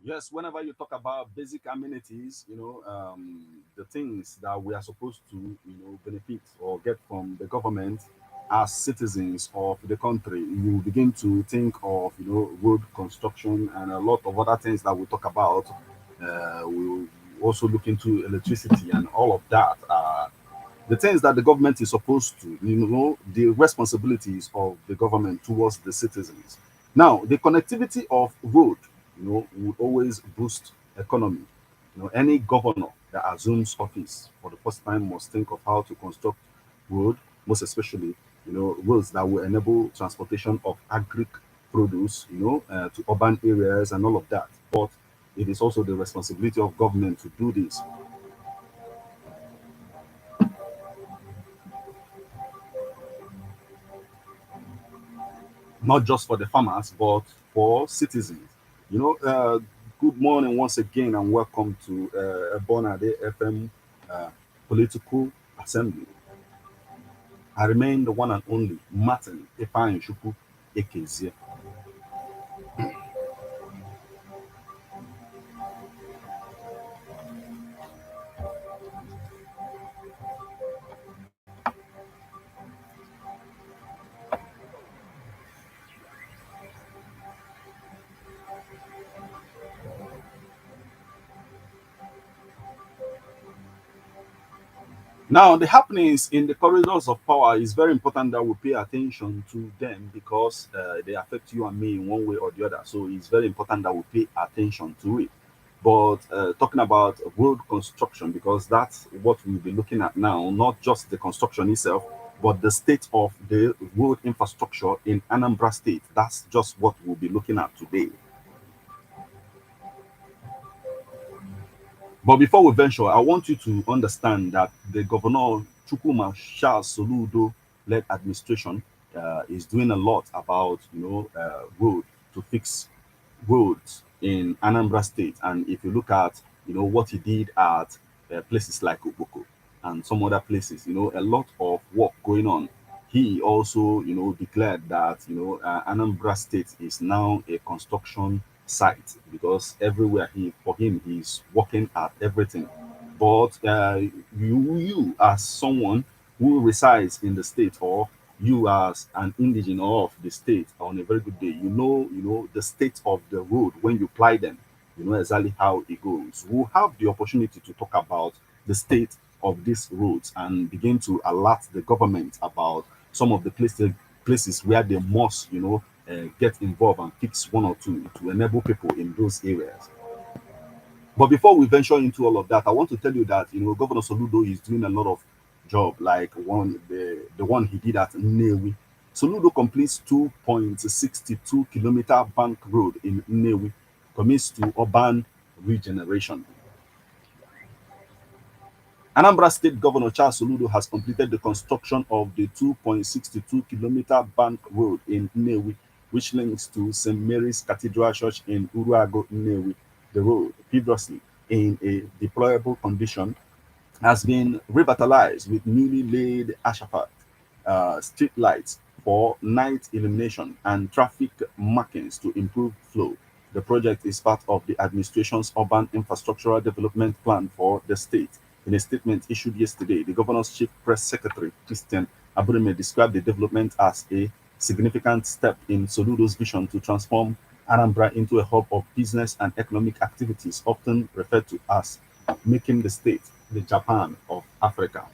Yes, whenever you talk about basic amenities, the things that we are supposed to, benefit or get from the government as citizens of the country, you begin to think of, road construction and a lot of other things that we talk about. We'll also look into electricity and all of that. The things that the government is supposed to, the responsibilities of the government towards the citizens. Now, the connectivity of road, will always boost economy. Any governor that assumes office for the first time must think of how to construct road, most especially, roads that will enable transportation of agric produce, to urban areas and all of that. But it is also the responsibility of government to do this. Not just for the farmers, but for citizens. You know, uh, Good morning once again, and welcome to Ebonade FM uh, Political Assembly. I remain the one and only Martin Ifeanyi Chukwu Ekezie. Now, the happenings in the corridors of power is very important that we pay attention to them because they affect you and me in one way or the other. So it's very important that we pay attention to it. But talking about road construction, because that's what we'll be looking at now, not just the construction itself, but the state of the road infrastructure in Anambra State. That's just what we'll be looking at today. But before we venture, I want you to understand that the governor Chukuma Charles Soludo led administration is doing a lot about road to fix roads in Anambra State. And if you look at what he did at places like Oboko and some other places, a lot of work going on. He also declared that Anambra State is now a construction site because everywhere for him he's working at everything. But you as someone who resides in the state, or you as an indigenous of the state, on a very good day, the state of the road when you ply them, you know exactly how it goes. We'll have the opportunity to talk about the state of these roads and begin to alert the government about some of the places where they must get involved and fix one or two to enable people in those areas. But before we venture into all of that, I want to tell you that Governor Soludo is doing a lot of job, like the one he did at Nnewi. Soludo completes 2.62-kilometer bank road in Nnewi, commits to urban regeneration. Anambra State Governor Charles Soludo has completed the construction of the 2.62-kilometer bank road in Nnewi, which links to St. Mary's Cathedral Church in Uruago, Nnewi. The road, previously in a deplorable condition, has been revitalized with newly laid asphalt, street lights for night illumination, and traffic markings to improve flow. The project is part of the administration's urban infrastructural development plan for the state. In a statement issued yesterday, the governor's chief press secretary, Christian Aburime, described the development as a significant step in Soludo's vision to transform Anambra into a hub of business and economic activities, often referred to as making the state the Japan of Africa.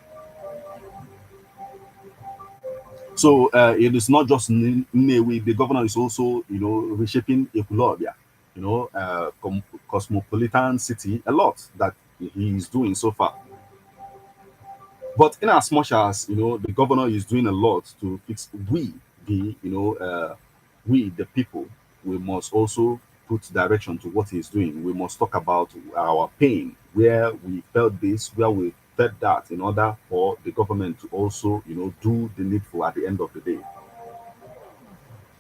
So it is not just Nnewi. The governor is also, reshaping Ekulobia, cosmopolitan city, a lot that he is doing so far. But in as much as the governor is doing a lot to fix, we the people, we must also put direction to what he's doing. We must talk about our pain, where we felt this, where we felt that, in order for the government to also do the needful at the end of the day.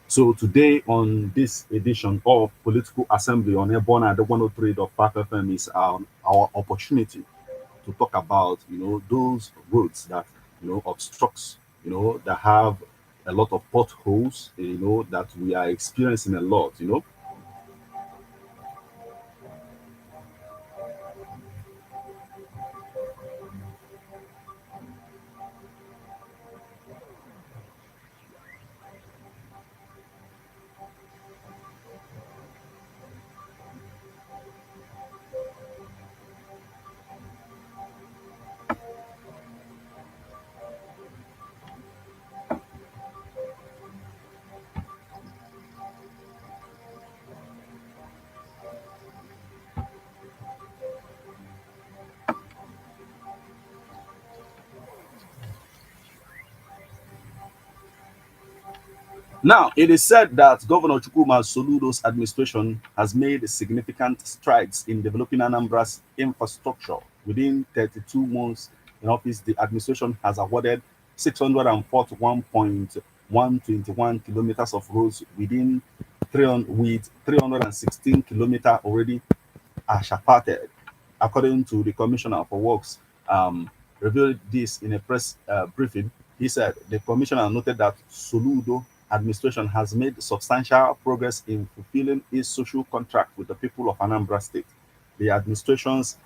So today on this edition of Political Assembly on Airborne at the 103.5 FM is our opportunity to talk about those roads that obstructs, that have a lot of potholes, that we are experiencing a lot. Now, it is said that Governor Chukwuma Soludo's administration has made significant strides in developing Anambra's infrastructure. Within 32 months in office, the administration has awarded 641.121 kilometers of roads within 300, with 316 kilometers already Ashafate, according to the Commissioner for Works, revealed this in a press briefing. He said the commissioner noted that Soludo administration has made substantial progress in fulfilling its social contract with the people of Anambra State. The administration's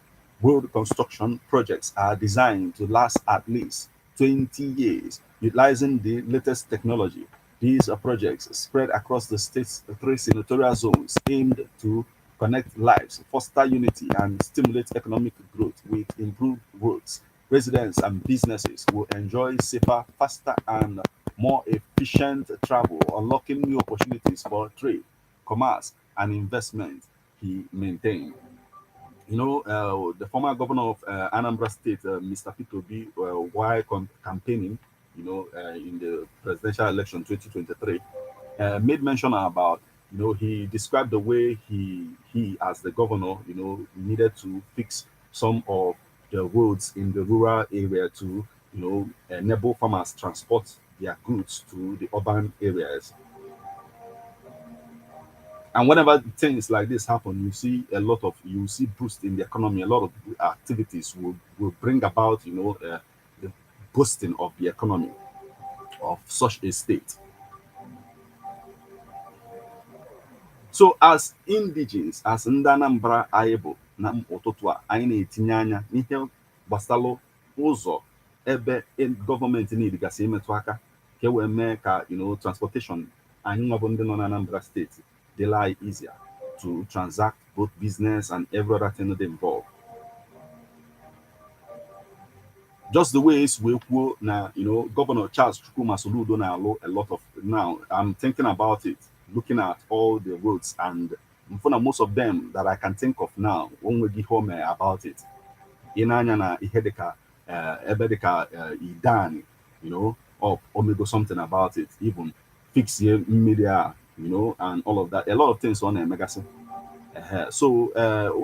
road construction projects are designed to last at least 20 years, utilizing the latest technology. These projects spread across the state's three senatorial zones aimed to connect lives, foster unity, and stimulate economic growth with improved roads. Residents and businesses will enjoy safer, faster, and more efficient travel, unlocking new opportunities for trade, commerce, and investment, he maintained. The former governor of Anambra State, Mr. Peter Obi, while campaigning, in the presidential election 2023, made mention about, he described the way he as the governor, needed to fix some of the roads in the rural area to, enable farmers transport their goods to the urban areas. And whenever things like this happen, you see boost in the economy. A lot of activities will bring about, the boosting of the economy of such a state. So as indigenes, as ndị Anambra anyị bụ na ụtụtụ a, anyị na-etinye anya n'ihe gbasalụ ụzọ ebe gọọmenti nidigasị imetụ aka ka e wee mee ka, transportation anyị nwa bụ ndị nọ na Anambra steeti dịla anyị easier to transact both business and every other thing dị involved. Just the ways we kwuo na, Governor Charles Chukwuma Soludo na-alụ a lot of now. I'm thinking about it, looking at all the roads, and for most of them that I can think of now, onweghị home about it. Ị na-anya na ihe dịka ebe dịka Idani, or omego something about it, even fix ye mmiri a, and all of that. A lot of things on na-emegasị. So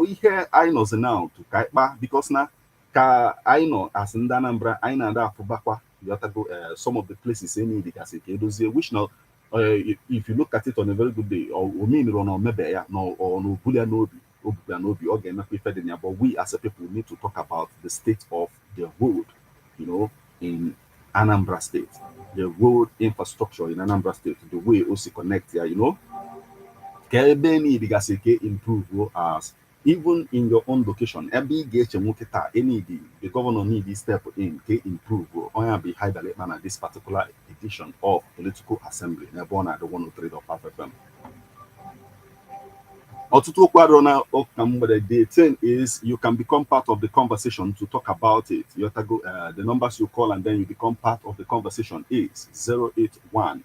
ihe anyị nọzi now to ka anyị kpaa, because na ka anyị nọ as ndị Anambra, anyị na-ada afụbakwa yotago some of the places any dịgasị ka edozie, which now, if you look at it on a very good day, or omeniro na omebe ya na obuli ya n'obi, obubu ya n'obi, ọ ga-emekwa ife dị na ya. But we as a people need to talk about the state of the road, in Anambra State, the road infrastructure in Anambra State, the way o si connect ya, ka ebe need gasị ka improve as even in your own location. Ebe ị ga-eche nwoke taa, the governor need step in ka improve onye be highlight na this particular edition of political assembly n'ebe ọ na-adị 103.5 FM. Ọtụtụ okwu adịrọ na ụka mgbede. The thing is, you can become part of the conversation to talk about it. The numbers you call and then you become part of the conversation is 081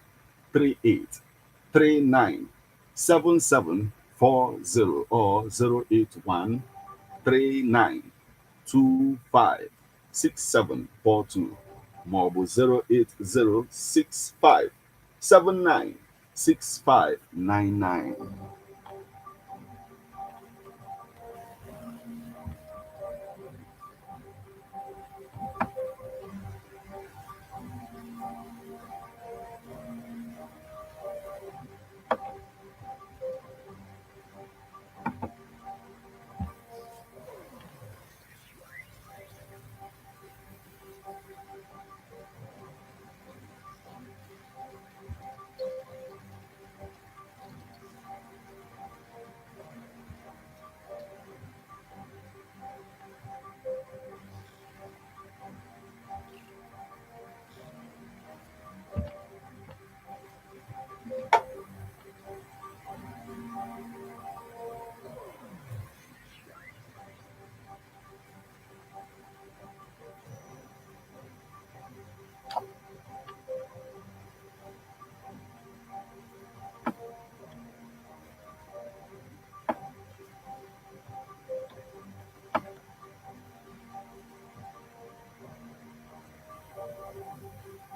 38 39 7740 or 081 39 25 6742 maọbụ 08065 79 6599.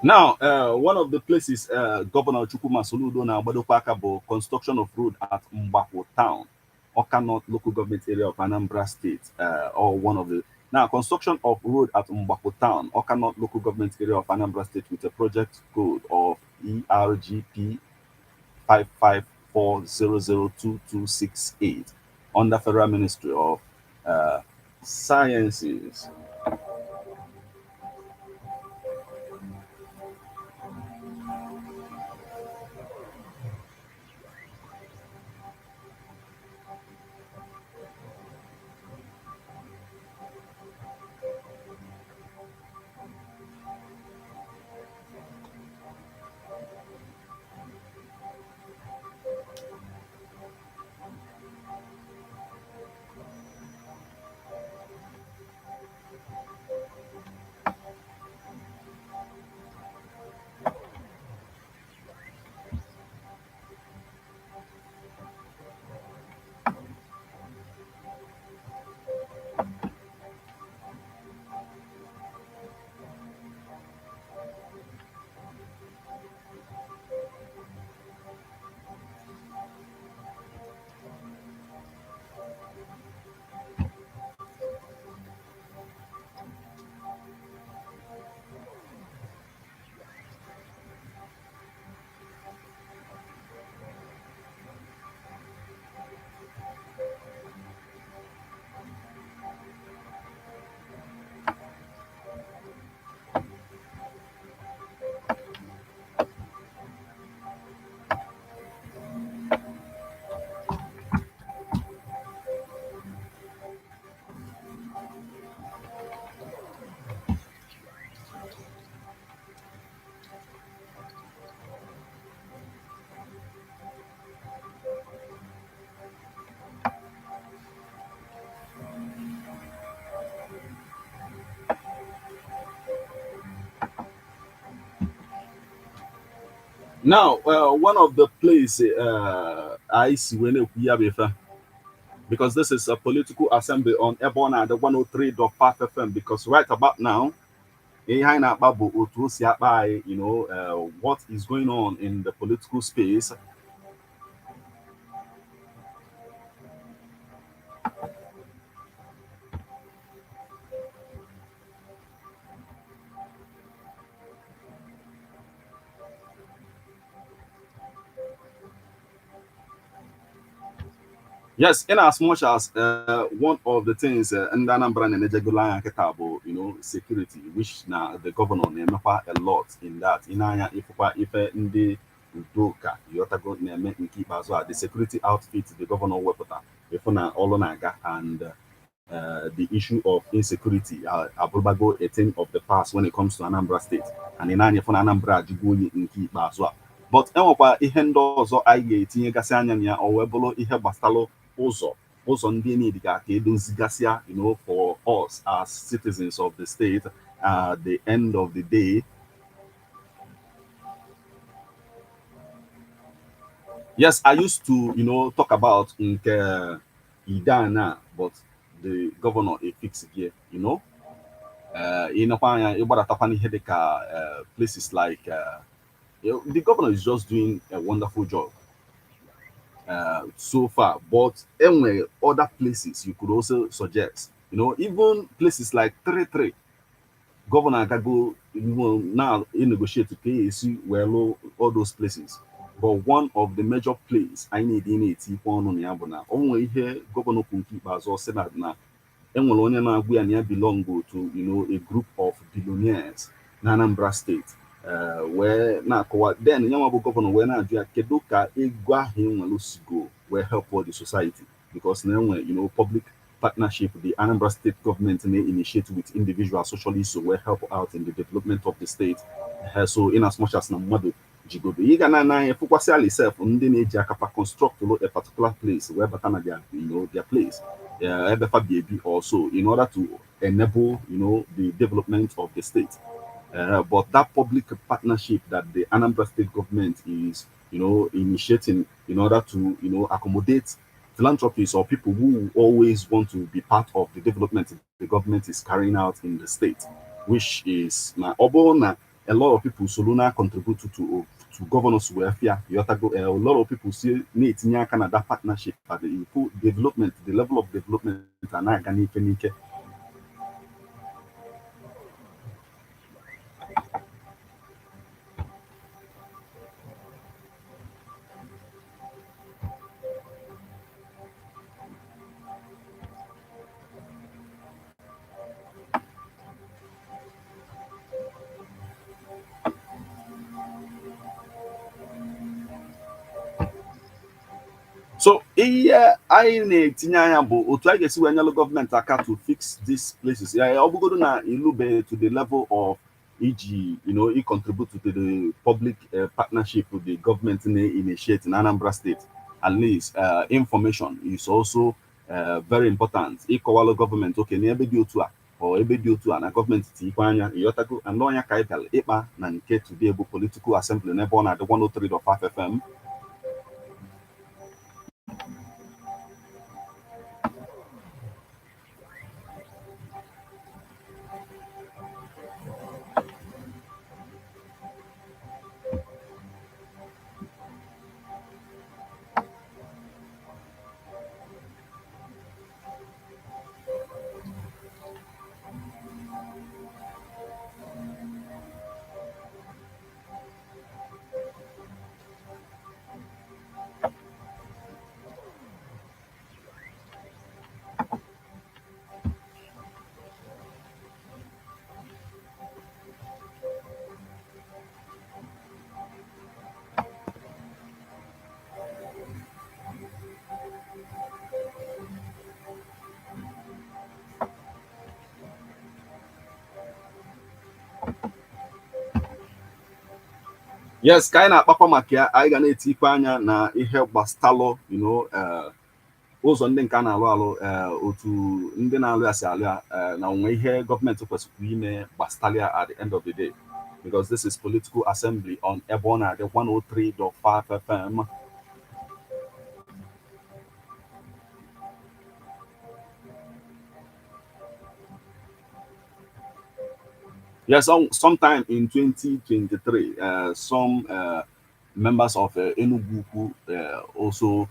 Now, one of the places Governor Chukuma Soludo na Badopaka bo construction of road at Mbako Town, Oka North local government area of Anambra State, or one of the now construction of road at Mbako Town, Oka North local government area of Anambra State with a project code of ERGP 5540022268 under Federal Ministry of uh, Sciences. Now, one of the places I see when we because this is a political assembly on Ebona, the 103.5 FM. Because right about now, what is going on in the political space. Yes, in as much as one of the things and Anambra and Nejegula Ketabo, security, which now the governor name a lot in that. In Anya, if in the Udoka, Yotago name in keep as well, the security outfit, the governor weapon, if na Olonaga and the issue of insecurity, Abubago a thing of the past when it comes to Anambra State. And in Anya for Anambra, Jiguni in keep as well. But enwekwa ihe ndị ọzọ anyị ga-etinyegasị anya na ya o wee bụrụ ihe gbasalụ ụzọ ụzọ ndị need ka edozigasịa for us as citizens of the state at the end of the day. Yes, I used to talk about nke Idana, but the governor a fix here, ịnekwa anya ịgbadatakwana ihe dịka places like the governor is just doing a wonderful job so far. But anyway, other places you could also suggest, even places like 33, Governor Gago will now negotiate to KAC, well, all those places. But one of the major places I need in it, only here, Governor Kunki Bazo said that now, enwere onye na-agwụ ya na ya belong to a group of billionaires na Anambra State wee na-akọwa then nyanwa bụ gọvanọ wee na-ajụ ya kedu ka ego ahụ enwere si go wee help all the society because na enwe public partnership the Anambra State government may initiate with individuals socially so will help out in the development of the state. So in as much as na mmadụ jigodo ị ga na fụkwasị ala sef ndị na-eji akapa construct a particular place wee bata na their place ebefa bi also in order to enable the development of the state. But that public partnership that the Anambra State government is initiating in order to accommodate philanthropists or people who always want to be part of the development the government is carrying out in the state, which is na a lot of people Soluna contribute to governors welfare. A lot of people see need Canada partnership at the development, the level of development and I. So anyị na-etinye anya bụ otu anyị ga-esi wee nyelụ gọọmenti aka to fix these places. Ọ bụgodo na ilube to the level of iji contribute to the public partnership with the government na-initiate in Anambra State. At least information is also very important. Ịkọwalụ gọọmenti oke na ebe dị otu a or ebe dị otu a na gọọmenti tikwa anya ịghọtago and ọnya ka anyị bịara ịkpa na nke today bụ political assembly n'ebe ọ na-adị 103.5 FM. Yes, ka anyị na-akpakwa maka ya anyị ga na-etikwa anya na ihe gbastalụ ụzọ ndị nke a na-alụ alụ otu ndị na-alụ ya si alụ ya na onwe ihe gọọmenti kwesịrị ime gbastalịa at the end of the day, because this is political assembly on ebe ọ na-adị 103.5 FM. Yes, sometime in 2023, some members of Enugu also,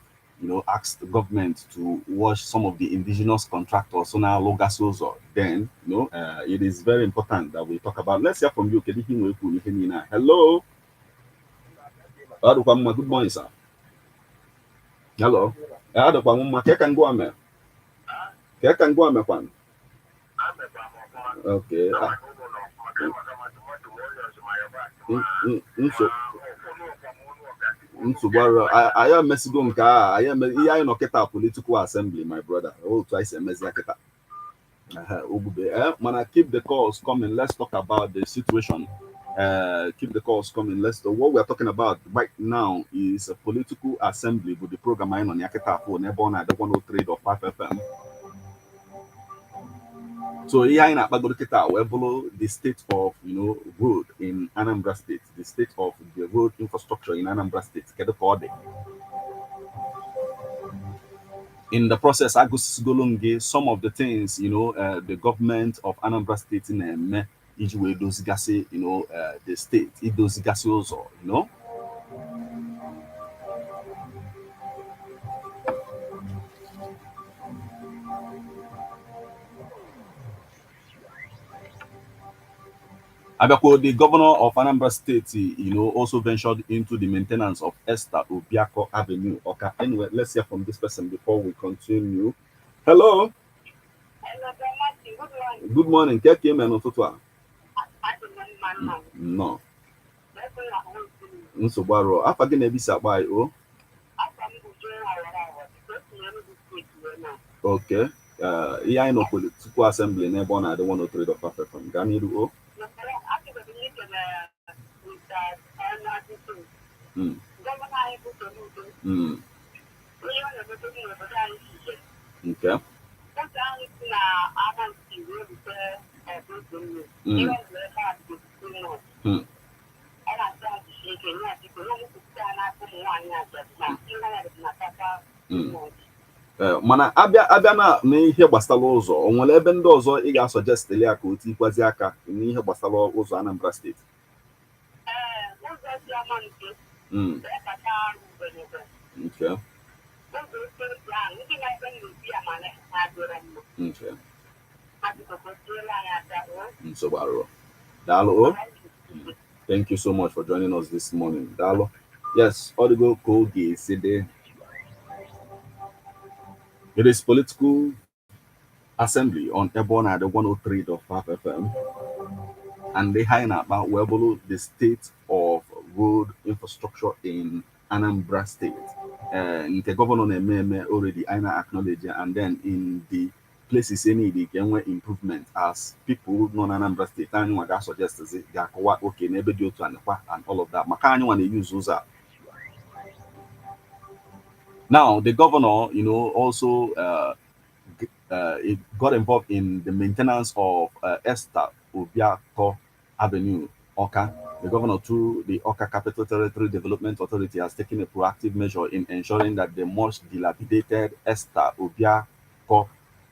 asked the government to watch some of the indigenous contractors. So now, then, it is very important that we talk about. Let's hear from you. Hello. Good morning, sir. Hello. Okay. I am Mexican car. I am a political assembly, my brother. Oh, twice a Mexican. Man, keep the calls coming. Let's talk about the situation. Keep the calls coming. What we are talking about right now is a political assembly with the program on Yaketa phone, Ebona, the 103.5 FM. So here in Akpagoriketa, we follow the state of road in Anambra State, the state of the road infrastructure in Anambra State. In the process, Agus Golonge, some of the things the government of Anambra State in Ijwe Dozigase, the state, it Dozigase also, Abako, the governor of Anambra State, also ventured into the maintenance of Esther Obiako Avenue. Okay, anyway, let's hear from this person before we continue. Hello. Hello, good morning. Good morning. Kek came and no. Nsobaro. Afa gị na-ebisa agba o. Okay. Ihe anyị nọ political assembly n'ebe ọ na-adị 103.5 FM. Gaa n'iru o. Okay. Mana abịa na n'ihe gbasara ụzọ, o nwere ebe ndị ọzọ ị ga-asọjestili ya ka o tikwazi aka n'ihe gbasara ụzọ Anambra steeti? Mm. Okay. Okay. So, Barrow. Dalo. Thank you so much for joining us this morning. Dalo. Yes, Odigo Kogi Sede. It is political assembly on Ebon at the 103.5 FM. And they high about Webolo, the state of road infrastructure in Anambra State. The governor already I acknowledge it, and then in the places any the can improvement as people non Anambra State and what suggests is they are okay, maybe due to and all of that. Makani want to use those now the governor, also it got involved in the maintenance of Esther Obiako Avenue, Oka. The governor, through the Oka Capital Territory Development Authority, has taken a proactive measure in ensuring that the much dilapidated Esther Obiako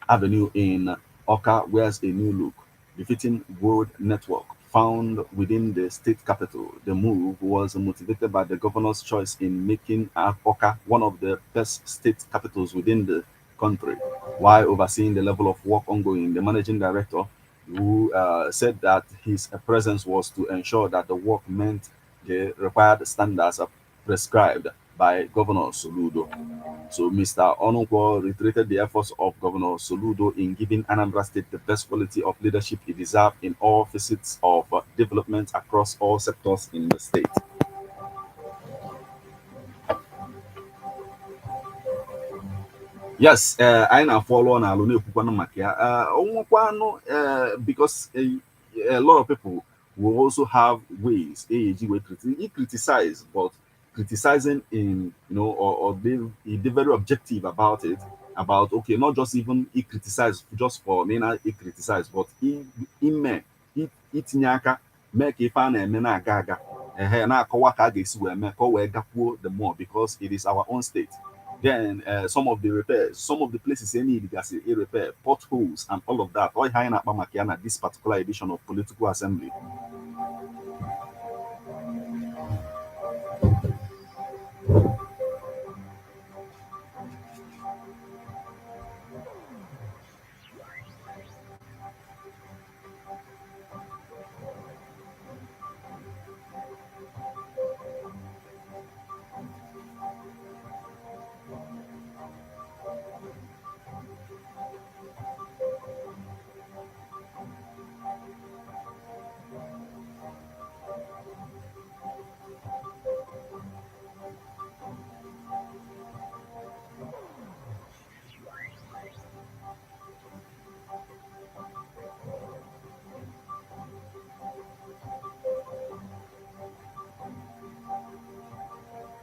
Avenue in Oka wears a new look, befitting road network found within the state capital. The move was motivated by the governor's choice in making Oka one of the best state capitals within the country. While overseeing the level of work ongoing, the managing director, who said that his presence was to ensure that the work met the required standards prescribed by Governor Soludo. So Mr. Onukwo reiterated the efforts of Governor Soludo in giving Anambra State the best quality of leadership it deserved in all facets of development across all sectors in the state. Yes, I na follow na alone ekwukwana maka ya. Onwekwanụ because a lot of people will also have ways AAG way criticize, but criticizing in or they very objective about it, about okay, not just even he criticize just for me na he criticize, but ime itinye aka mee ka ife a na-eme na-aga aga na-akọwa ka a ga-esi wee mee ka o wee gakwuo the more because it is our own state. Then some of the repairs, some of the places they need gas a repair, potholes and all of that. All high up this particular edition of political assembly.